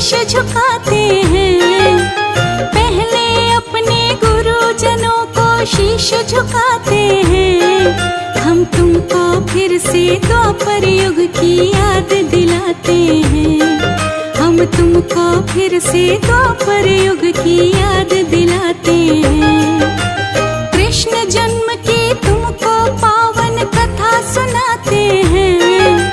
शीश झुकाते हैं। पहले अपने गुरुजनों को शीश झुकाते हैं। हम तुमको फिर से द्वापर युग की याद दिलाते हैं। हम तुमको फिर से द्वापर युग की याद दिलाते हैं। कृष्ण जन्म की तुमको पावन कथा सुनाते हैं।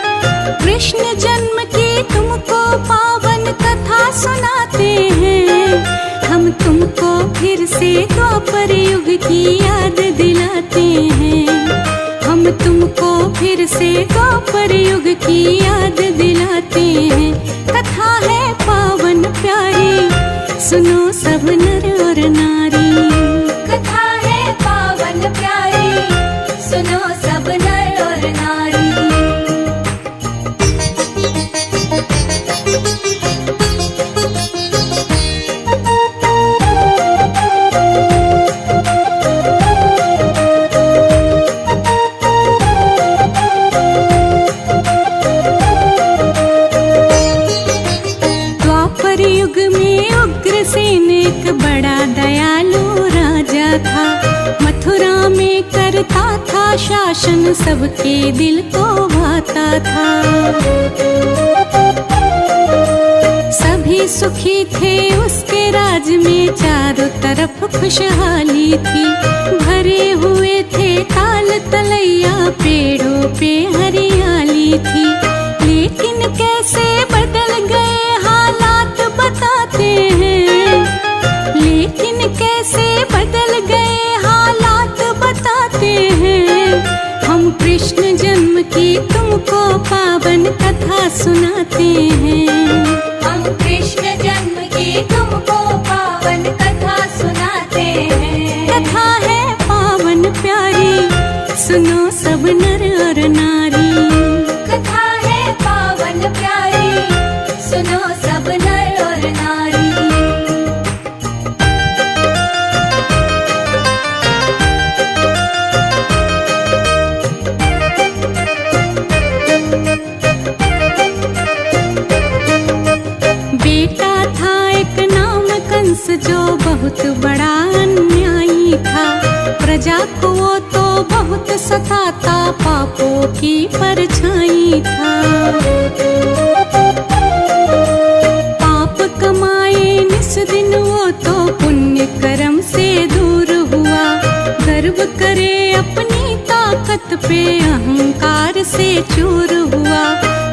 कृष्ण जन्म की तुमको पावन कथा सुनाते हैं। हम तुमको फिर से द्वापर युग की याद दिलाते हैं। हम तुमको फिर से द्वापर युग की याद दिलाते हैं। कथा है पावन प्यारी, सुनो सब नर और नारी। कथा है पावन प्यारी, सुनो सब नर और नारी। द्वापर युग में उग्रसेन एक बड़ा दयालु राजा था। मथुरा में करता था शासन, सबके दिल को भाता था। सभी सुखी थे उसके राज में, चारों तरफ खुशहाली थी। भरे हुए थे ताल तलैया, पेड़ों पे हरियाली थी। लेकिन कैसे बदल गए हालात बताते हैं। लेकिन कैसे बदल गए हालात बताते हैं। हम कृष्ण जन्म की तुमको पावन कथा सुनाते हैं। हम कृष्ण जन्म की तुमको पावन कथा सुनाते हैं। कथा है पावन प्यारी, सुनो सब नर और नारी। कथा है पावन प्यारी, सुनो सब नर और नारी। बेटा था एक नाम कंस, जो बहुत बड़ा अन्यायी था। प्रजा को वो तो बहुत सताता, पापों की परछाई था। पाप कमाए निस दिन वो तो पुण्य कर्म से दूर हुआ। गर्व करे अपनी ताकत पे, अहंकार से चूर हुआ।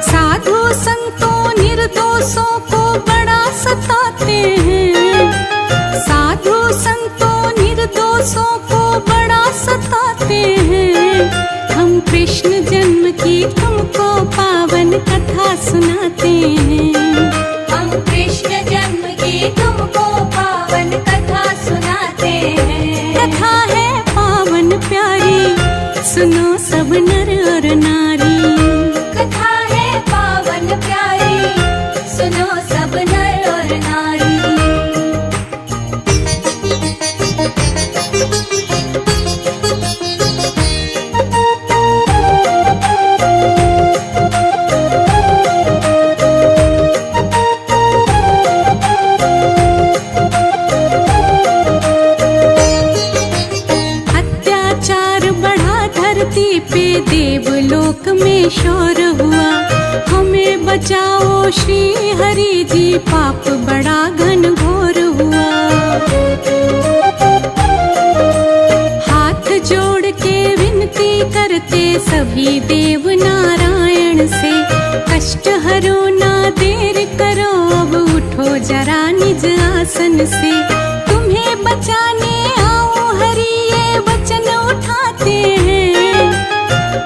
साधु संतों निर्दोषों को बड़ा सताते हैं। साधु संतों निर्दोषों को बड़ा सताते हैं। हम कृष्ण जन्म की तुमको पावन कथा सुनाते हैं। हम कृष्ण जन्म की तुमको पावन कथा सुनाते हैं। कथा है पावन प्यारी, सुनो सब नर और नारी। कथा है पावन प्यारी, सुनो सब नर और नारी। अत्याचार बढ़ा धरती पे, देवलोक में शोर हुआ। हमें बचाओ श्री हरि जी, पाप बड़ा घनघोर हुआ। हाथ जोड़ के विनती करते सभी देव नारायण से। कष्ट हरो ना देर करो, अब उठो जरा निज आसन से। तुम्हें बचाने आओ हरि, ये वचन उठाते हैं।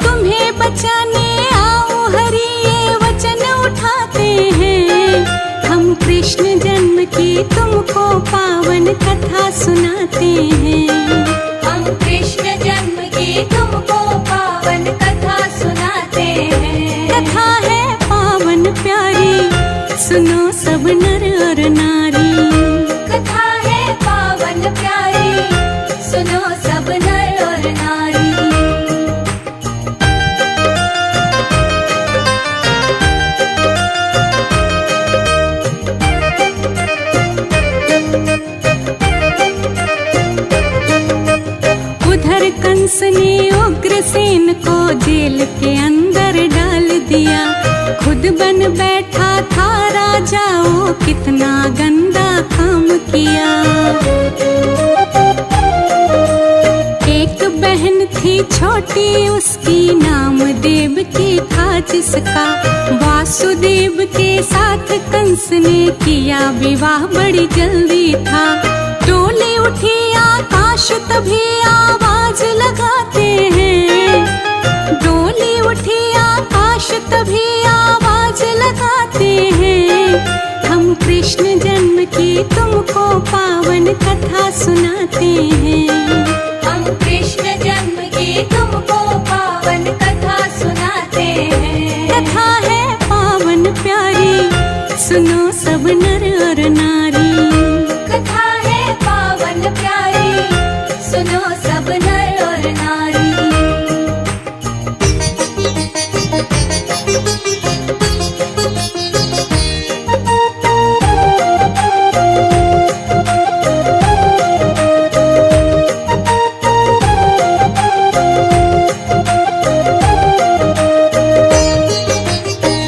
तुम्हें बचाने आओ हरि, ये वचन उठाते हैं। हम कृष्ण जन्म की तुमको पावन कथा सुनाते हैं। हम कृष्ण जन्म की तुमको पावन कथा सुनाते हैं। कथा है पावन प्यारी, सुनो सब नर और नारी। कथा है पावन प्यारी, सुनो सब नर और नारी। तानसेन को जेल के अंदर डाल दिया, खुद बन बैठा था राजा, वो कितना गंदा काम किया। एक बहन थी छोटी, उसकी नाम देवकी था जिसका, वासुदेव के साथ कंस ने किया विवाह बड़ी जल्दी था। डोली उठी आकाश तभी आवाज लगाते हैं, डोली उठी आकाश तभी आवाज लगाते हैं। हम कृष्ण जन्म की तुमको पावन कथा सुनाते हैं, हम कृष्ण जन्म की तुमको पावन कथा सुनाते हैं। कथा है पावन प्यारी, सुनो सब नर और नारी। कथा है पावन प्यारी, सुनो सब नर और नारी।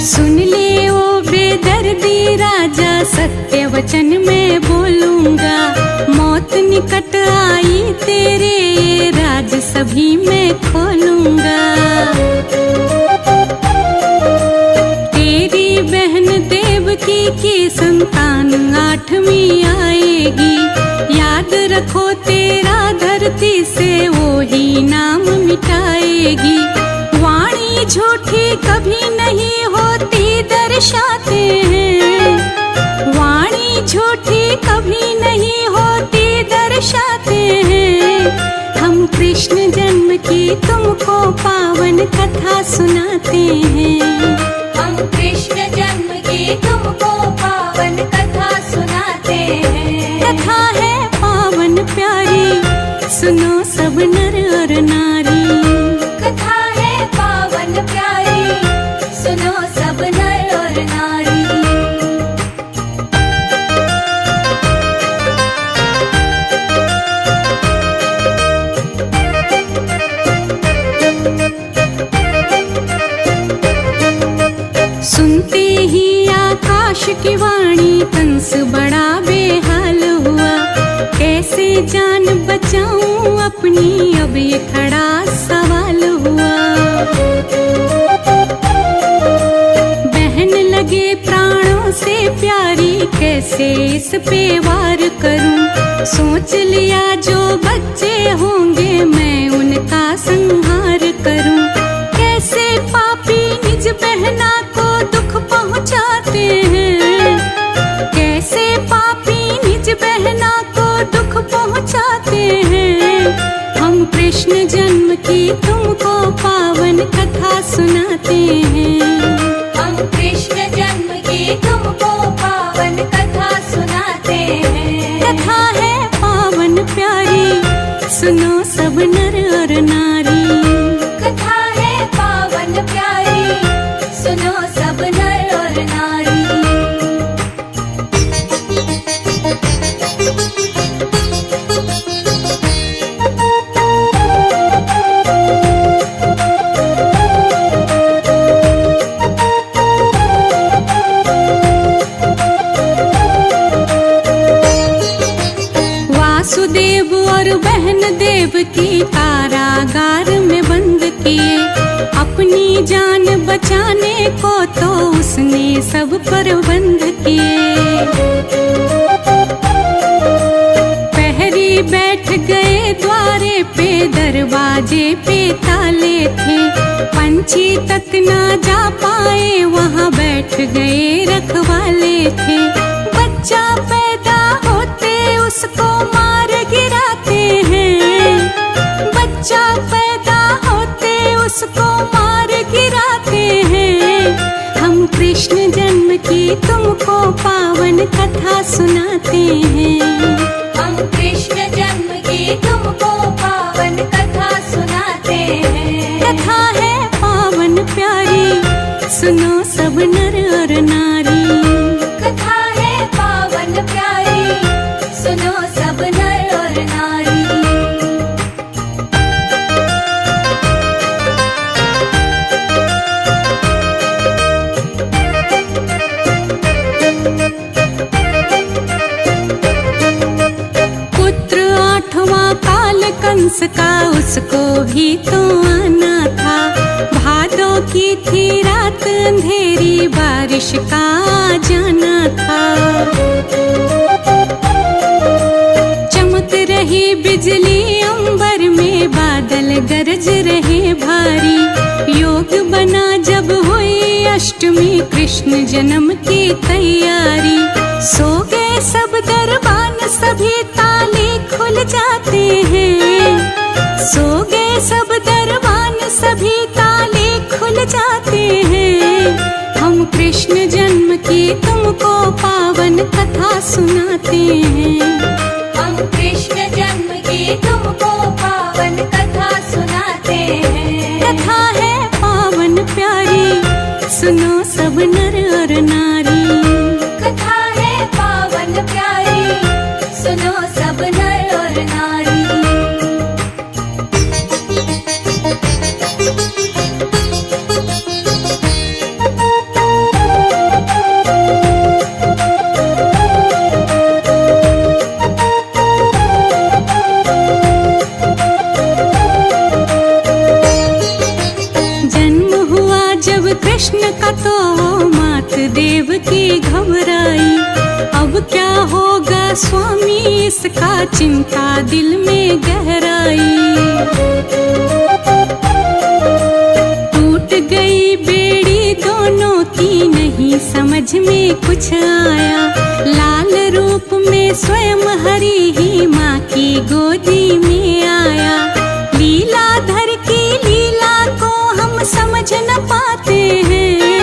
सुन ले ओ बेदर्दी राजा, सत्य वचन मैं बोलूंगा, मौत निकट आई तेरे, ये राज सभी मैं खोलूंगा। तेरी बहन देवकी की संतान 8वीं आएगी, याद रखो तेरा धरती से वो ही नाम मिटाएगी। वाणी झूठी कभी नहीं होती दर्शाते हैं, वाणी झूठी कभी नहीं होती दर्शाते हैं। हम कृष्ण जन्म की तुमको पावन कथा सुनाते हैं, हम कृष्ण जन्म की तुमको पावन कथा सुनाते हैं। कथा है पावन प्यारी, सुनो सब नर और नारी। कथा है पावन प्यारी, सुनो सब नर और नारी। सुनते ही आकाश की वाणी कंस बड़ा बेहाल हुआ, कैसे जान बचाऊं अपनी, अब ये खड़ा सवाल हुआ। बहन लगे प्राणों से प्यारी, कैसे इस पे वार करूं, सोच लिया जो बच्चे होंगे मैं उनका संहार करूं। कैसे पापी निज बहना को दुख पहुंचाते हैं, कैसे पापी निज बहना को दुख पहुंचाते हैं। हम कृष्ण जन्म की तुमको पावन कथा सुनाते हैं, हम कृष्ण जन्म की तुमको पावन कथा सुनाते हैं। कथा है पावन प्यारी, सुनो सब नर और नारी। कथा है पावन प्यारी, सुनो सब नर और नारी। वासुदेव और बहन देवकी कारागार में बंद किए, अपनी जान बचाने को तो उसने सब प्रबंध किए। पहरी बैठ गए द्वारे पे, दरवाजे पे ताले थे, पंछी तक ना जा पाए, वहाँ बैठ गए रखवाले थे। बच्चा पैदा होते उसको मार गिराते हैं, बच्चा पैदा होते उसको मार गिराते हैं। हम कृष्ण जन्म की तुमको पावन कथा सुनाते हैं, हम कृष्ण जन्म की तुमको पावन कथा सुनाते हैं। कथा है पावन प्यारी, सुनो सब नर और नारी। कथा है पावन प्यारी, सुनो सब नर और नारी। कंस का उसको भी तो आना था। भादों की थी रात अंधेरी, बारिश का जाना था। चमक रही बिजली अंबर में, बादल गरज रहे भारी। योग बना जब हुई अष्टमी, कृष्ण जन्म की तैयारी। सो गए सब दरबान, सभी ताले खुल जाते हैं। सो गए सब दरबान, सभी ताले खुल जाते हैं। हम कृष्ण जन्म की तुमको पावन कथा सुनाते हैं। हम कृष्ण जन्म की तुमको पावन कथा सुनाते हैं। कथा है पावन प्यारी, सुनो सब नर और नारी। कथा है पावन प्यारी, सुनो सब नर और नारी। जन्म हुआ जब कृष्ण का तो मात देव की घबराई। अब क्या होगा स्वामी इसका, चिंता दिल में गहराई। टूट गई बेड़ी दोनों की, नहीं समझ में कुछ आया। लाल रूप में स्वयं हरि ही माँ की गोदी में आया। लीलाधर की लीला को हम समझ न पाते हैं।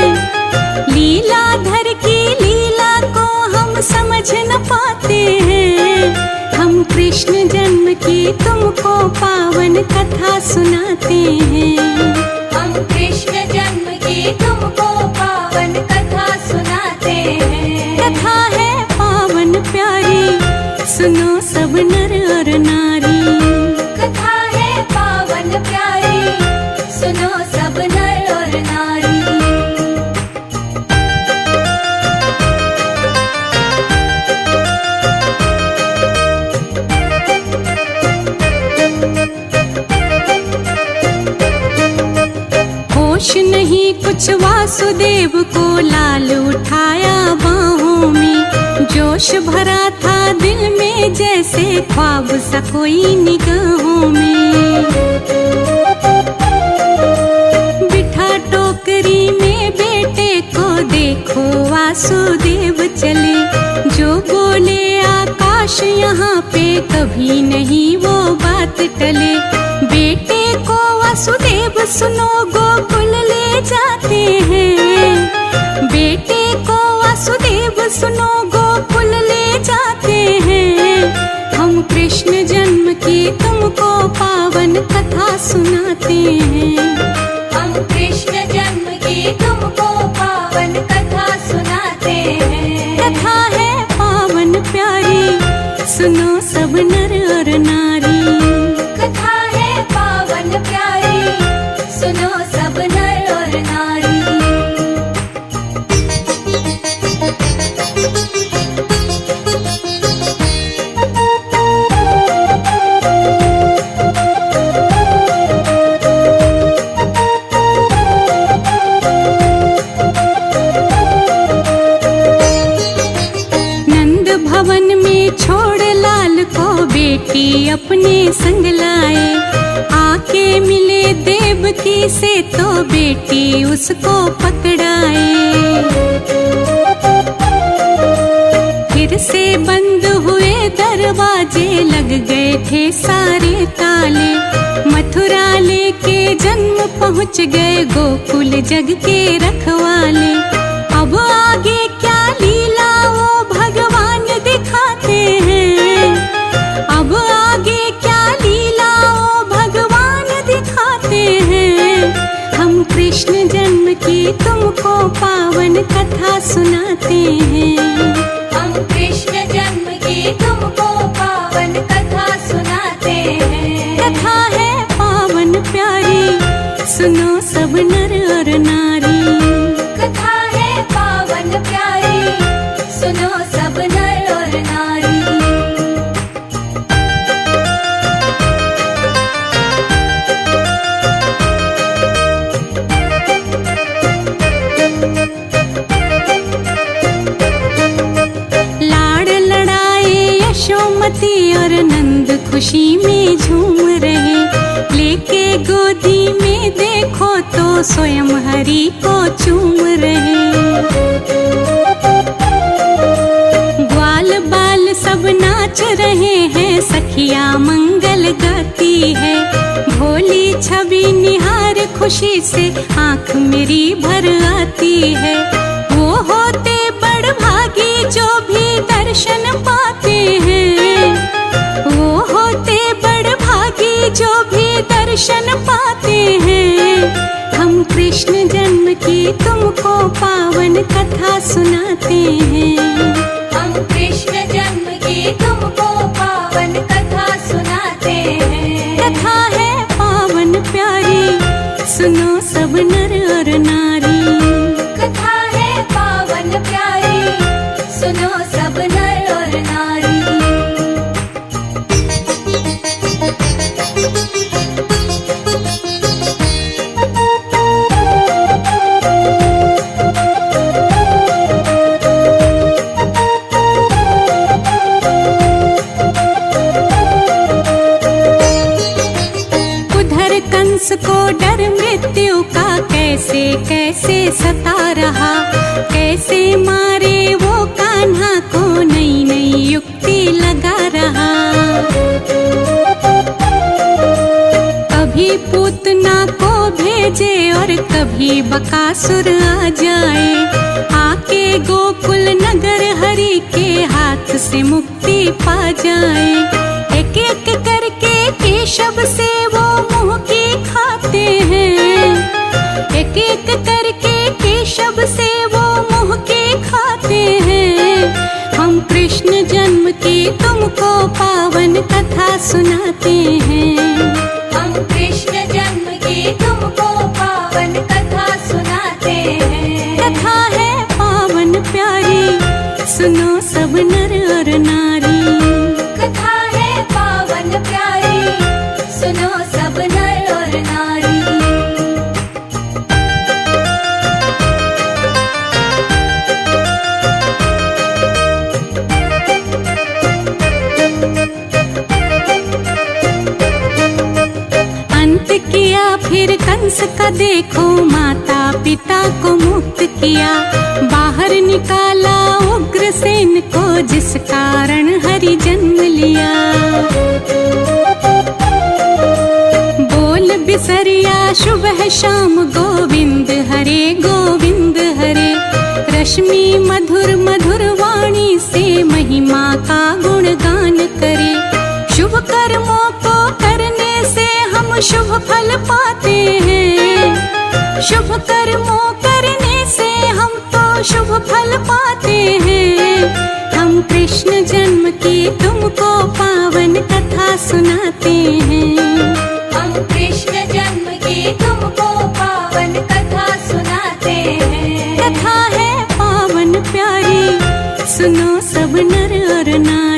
लीलाधर की लीला को हम समझ न पाते हैं। हम कृष्ण जन्म की तुमको पावन कथा सुनाते हैं। हम कृष्ण जन्म की तुमको पावन कथा सुनाते हैं। कथा है पावन प्यारी, सुनो सब नर और नारी। कथा है पावन प्यारी, सुनो सब नर और नारी। होश नहीं कुछ वासुदेव को, लाल उठाया बाहों में। जोश भरा था दिल में, जैसे ख्वाब सा कोई निगाहों में। बिठा टोकरी में बेटे को, देखो वासुदेव चले। जो बोले आकाश यहाँ पे, कभी नहीं वो बात टले। बेटे को वासुदेव सुनो गोकुल ले जाते हैं। बेटे को वासुदेव सुनो गोकुल ले जाते हैं। हम कृष्ण जन्म की तुमको पावन कथा सुनाते हैं। हम कृष्ण जन्म की तुमको पावन कथा सुनाते हैं। कथा है पावन प्यारी, सुनो सब नर और नारी। कथा है पावन प्यारी, सुनो सब नर और नारी। नंद भवन में छोड़ लाल को, बेटी अपने संग लाए। आके मिले देवकी से, तो बेटी उसको पकड़ाए। फिर से बंद हुए दरवाजे, लग गए थे सारे ताले। मथुरा लेके जन्म पहुँच गए, गोकुल जग के रखवाले। अब आगे क्या लीला वो भगवान दिखाते हैं। अब आगे क्या लीला वो भगवान दिखाते हैं। हम कृष्ण जन्म की तुमको पावन कथा सुनाते हैं। हम कृष्ण जन्म की तुमको पावन कथा सुनाते हैं। कथा है पावन प्यारी, सुनो सब नर और नारी। कथा है पावन प्यारी। यशोमती और नंद खुशी में झूम रहे, लेके गोदी में देखो तो स्वयं हरि को चूम रहे। ग्वाल बाल सब नाच रहे हैं, सखिया मंगल गाती है, भोली छवि निहार खुशी से आंख मेरी भर आती है। वो होते बड़ भागी जो भी दर्शन पाते हैं, वो होते बड़ भागी जो भी दर्शन पाते हैं। हम कृष्ण जन्म की तुमको पावन कथा सुनाते हैं, हम कृष्ण जन्म की तुमको पावन कथा सुनाते हैं। कथा है पावन प्यारी, सुनो सब नर और नारी। कथा है पावन प्यारी, सुनो सब नर और नारी। उधर कंस को डर मृत्यु का कैसे कैसे सता रहा, कैसे मारे वो कान्हा को नई नई युक्ति लगा रहा। कभी पूतना को भेजे और कभी बकासुर आ जाए, आके गोकुल नगर हरि के हाथ से मुक्ति पा जाए। एक एक करके केशव से वो मुंह की खाते हैं, एक एक करके केशव से वो मुंह की खाते हैं। हम कृष्ण जन्म की तुमको पावन कथा सुनाते हैं, हम कृष्ण जन्म की तुमको पावन कथा सुनाते हैं। कथा है पावन प्यारी, सुनो सब नर और नारी। कथा है पावन प्यारी, सुनो सब नर और नारी। अंत किया फिर कंस का देखो, माता पिता को मुक्त किया, बाहर निकाला उग्रसेन को जिस कारण हरि जन्म लिया। बोल बिसरिया सुबह शाम गोविंद हरे, रश्मि मधुर मधुर वाणी से महिमा का गुणगान करे। शुभ कर्मों को करने से हम शुभ फल पाते हैं, शुभ कर्मों करने से हम तो शुभ फल पाते हैं। हम कृष्ण जन्म की तुमको पावन कथा सुनाते हैं, हम कृष्ण जन्म की तुमको पावन कथा सुनाते हैं। कथा है पावन प्यारी, सुनो सब नर और नारी।